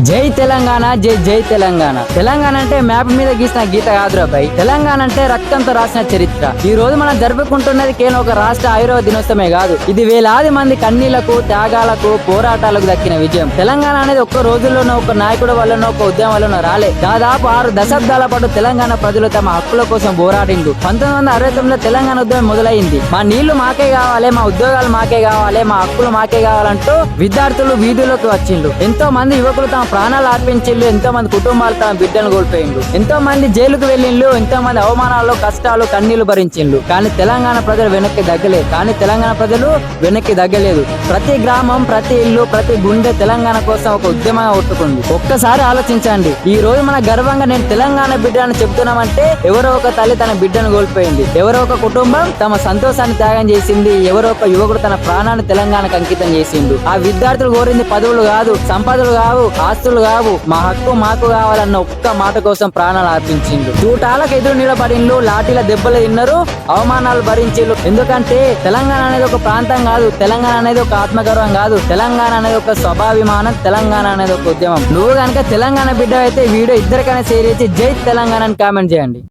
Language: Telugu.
జై తెలంగాణ, జై జై తెలంగాణ. తెలంగాణ అంటే మ్యాప్ మీద గీసిన గీత కాదురా భయ్. తెలంగాణ అంటే రక్తంతో రాసిన చరిత్ర. ఈ రోజు మనం జరుపుకుంటున్నది కేవలం ఒక రాష్ట్ర ఆయుర్వేద దినోత్సవమే కాదు, ఇది వేలాది మంది కన్నీళ్లకు, త్యాగాలకు, పోరాటాలకు దక్కిన విజయం. తెలంగాణ అనేది ఒక్క రోజుల్లోనో, ఒక నాయకుడు వల్లనో, ఒక ఉద్యమం వల్లనో రాలే. దాదాపు 6 దశాబ్దాల పాటు తెలంగాణ ప్రజలు తమ హక్కుల కోసం పోరాడిండు. 1969లో తెలంగాణ ఉద్యమం మొదలైంది. మా నీళ్లు మాకే కావాలి, మా ఉద్యోగాలు మాకే కావాలి, మా హక్కులు మాకే కావాలంటూ విద్యార్థులు వీధుల్లోకి వచ్చిండ్రు. ఎంతో మంది యువకులు తమ ప్రాణాలు అర్పించిండ్రు. ఎంతో మంది కుటుంబాలు తమ బిడ్డను కోల్పోయిండ్రు. ఎంతో మంది జైలుకు వెళ్ళిండ్రు. ఎంతో మంది అవమానాలు, కష్టాలు, కన్నీళ్లు భరించిండ్రు. కానీ తెలంగాణ ప్రజలు వెనక్కి దగ్గలేదు. ప్రతి గ్రామం, ప్రతి ఇల్లు, ప్రతి గుండె తెలంగాణ కోసం ఒక ఉద్యమంగా కొట్టుకుంది. ఒక్కసారి ఆలోచించండి. ఈ రోజు మన గర్వంగా నేను తెలంగాణ బిడ్డని చెప్తున్నామంటే ఎవరో ఒక తల్లి తన బిడ్డను కోల్పోయింది, ఎవరో ఒక కుటుంబం తమ సంతోషాన్ని త్యాగం చేసింది, ఎవరో ఒక యువకుడు తన ప్రాణాన్ని తెలంగాణకు అంకితం చేసిండు. ఆ విద్యార్థులు కోరింది పదవులు కాదు, సంపదలు కావు, ఆస్తులు కావు, మా హక్కు మాకు కావాలన్న ఒక్క మాట కోసం ప్రాణాలు అర్పించిండు. చూటాలకు ఎదురు నిలబడిండ్రు, లాఠీల దెబ్బలు తిన్నారు, అవమానాలు భరించిండ్రు. ఎందుకంటే తెలంగాణ అనేది ఒక ప్రాంతం కాదు, తెలంగాణ అనేది ఒక ఆత్మగౌరవం కాదు, తెలంగాణ అనేది ఒక స్వభావిమానం, తెలంగాణ అనేది ఒక ఉద్యమం. నువ్వు కనుక తెలంగాణ బిడ్డ అయితే వీడియో ఇద్దరికైనా షేర్ చేసి జై తెలంగాణ అని కామెంట్ చేయండి.